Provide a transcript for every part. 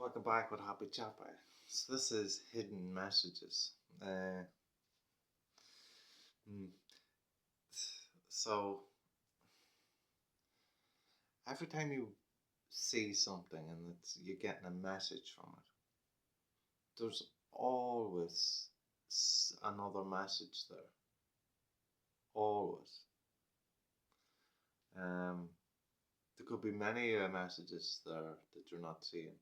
Welcome back with Happy Chappy. So this is hidden messages. Hmm, so every time you see something and you're getting a message from it, there's always another message there. Always. There could be many messages there that you're not seeing.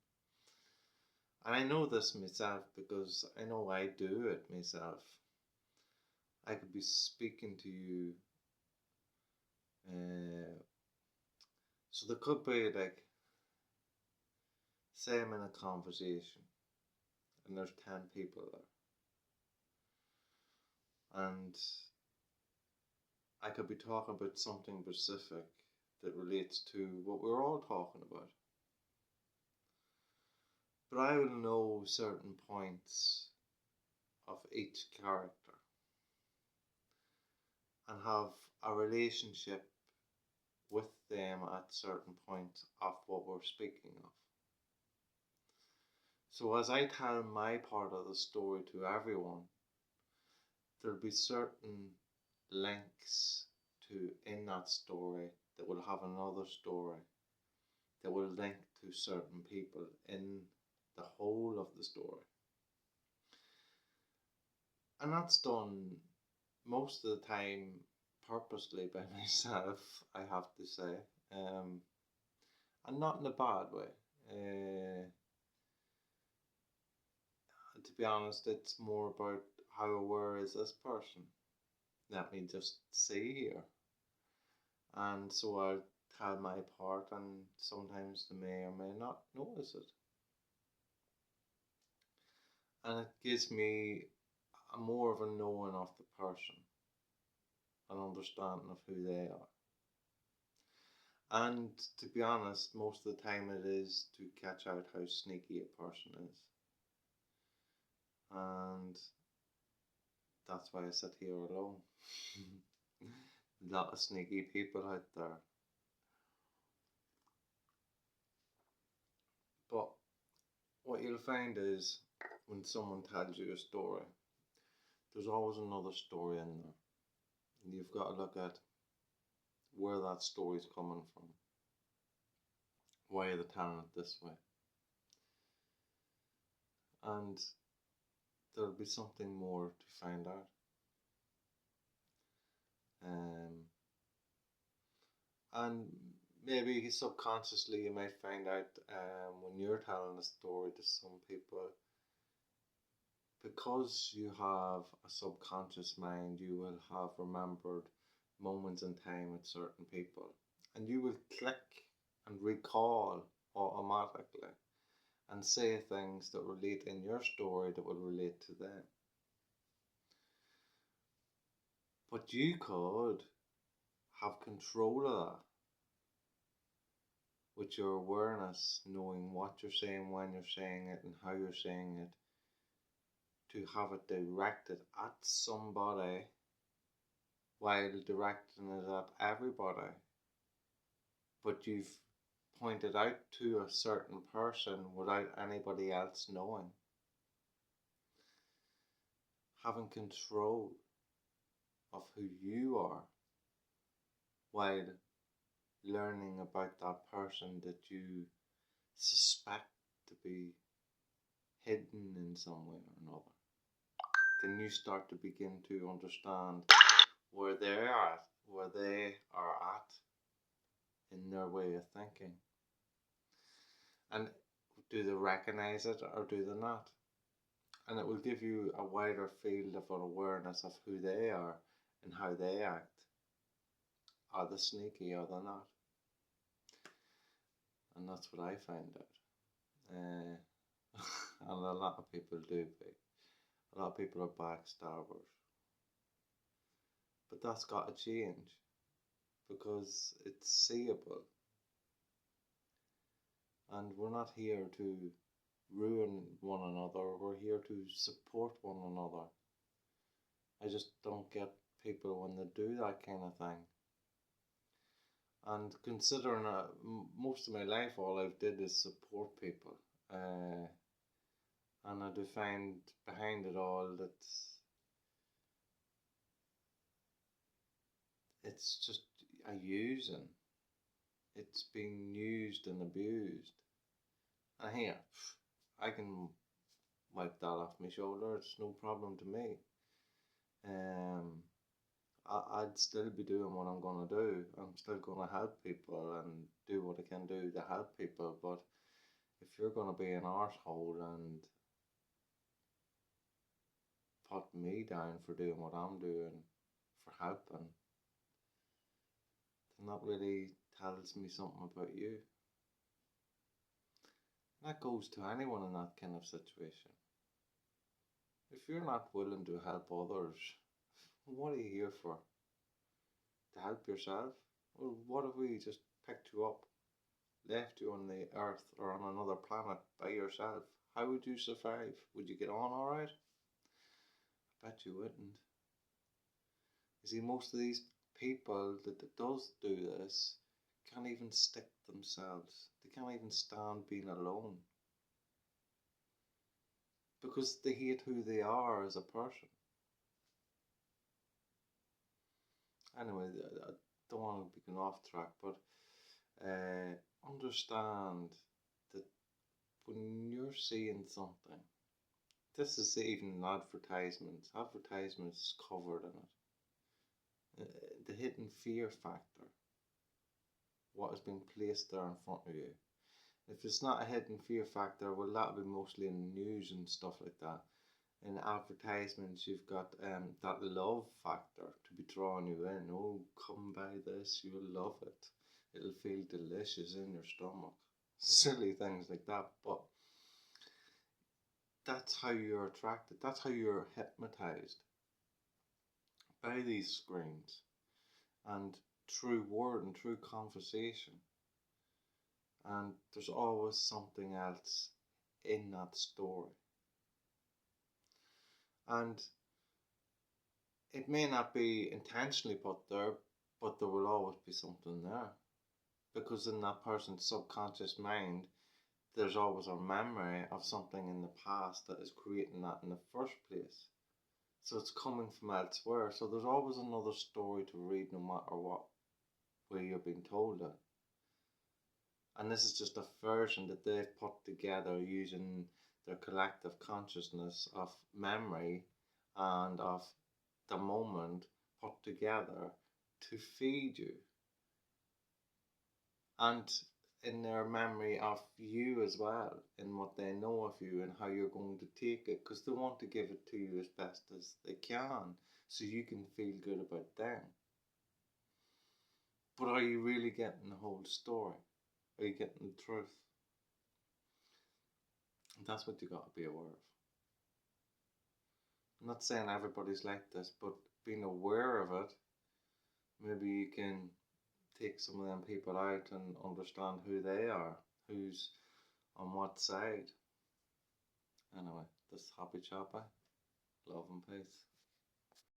And I know this myself because I know I do it myself. I could be speaking to you. So there could be say I'm in a conversation and there's 10 people there. And I could be talking about something specific that relates to what we're all talking about. But I will know certain points of each character and have a relationship with them at certain points of what we're speaking of. So as I tell my part of the story to everyone, there'll be certain links to in that story that will have another story that will link to certain people in the whole of the story. And that's done most of the time purposely by myself, I have to say, and not in a bad way. To be honest, it's more about how aware is this person. Let me just see here. And so I'll tell my part, and sometimes they may or may not notice it. And it gives me more of a knowing of the person, an understanding of who they are. And to be honest, most of the time it is to catch out how sneaky a person is. And that's why I sit here alone. A lot of sneaky people out there. But what you'll find is when someone tells you a story, there's always another story in there. And you've got to look at where that story's coming from. Why are they telling it this way? And there'll be something more to find out. And maybe subconsciously you might find out when you're telling a story to some people, because you have a subconscious mind, you will have remembered moments in time with certain people, and you will click and recall automatically and say things that relate in your story that will relate to them. But you could have control of that with your awareness, knowing what you're saying, when you're saying it, and how you're saying it, to have it directed at somebody while directing it at everybody. But you've pointed out to a certain person without anybody else knowing. Having control of who you are while learning about that person that you suspect to be hidden in some way or another. Then you start to begin to understand where they are at in their way of thinking. And do they recognize it or do they not? And it will give you a wider field of an awareness of who they are and how they act. Are they sneaky or they're not? And that's what I find out. And a lot of people do be. A lot of people are backstabbers. But that's got to change because it's seeable. And we're not here to ruin one another, we're here to support one another. I just don't get people when they do that kind of thing. And considering most of my life all I've did is support people, And I do find behind it all that it's just a using. It's being used and abused. And here, I can wipe that off my shoulder. It's no problem to me. I'd still be doing what I'm gonna do. I'm still gonna help people and do what I can do to help people. But if you're gonna be an arsehole and put me down for doing what I'm doing, for helping, then that really tells me something about you. And that goes to anyone in that kind of situation. If you're not willing to help others, what are you here for? To help yourself? Well, what if we just picked you up, left you on the earth or on another planet by yourself? How would you survive? Would you get on alright? I bet you wouldn't. You see, most of these people that does do this can't even stick themselves. They can't even stand being alone. Because they hate who they are as a person. Anyway, I don't want to be going off track, but understand that when you're seeing something, this is even advertisements. Advertisements covered in it. The hidden fear factor. What has been placed there in front of you. If it's not a hidden fear factor, well, that'll be mostly in the news and stuff like that. In advertisements, you've got that love factor to be drawing you in. Oh, come buy this, you'll love it. It'll feel delicious in your stomach. Silly things like that, but that's how you're attracted. That's how you're hypnotized by these screens and through word and through conversation. And there's always something else in that story. And it may not be intentionally put there, but there will always be something there. Because in that person's subconscious mind, there's always a memory of something in the past that is creating that in the first place. So it's coming from elsewhere. So there's always another story to read no matter what way you're being told it. And this is just a version that they've put together using their collective consciousness of memory and of the moment put together to feed you. And in their memory of you as well, in what they know of you and how you're going to take it, because they want to give it to you as best as they can so you can feel good about them. But are you really getting the whole story? Are you getting the truth? And that's what you got to be aware of. I'm not saying everybody's like this, but being aware of it, maybe you can take some of them people out and understand who they are, who's on what side. Anyway, this is Happy Chopper. Love and peace.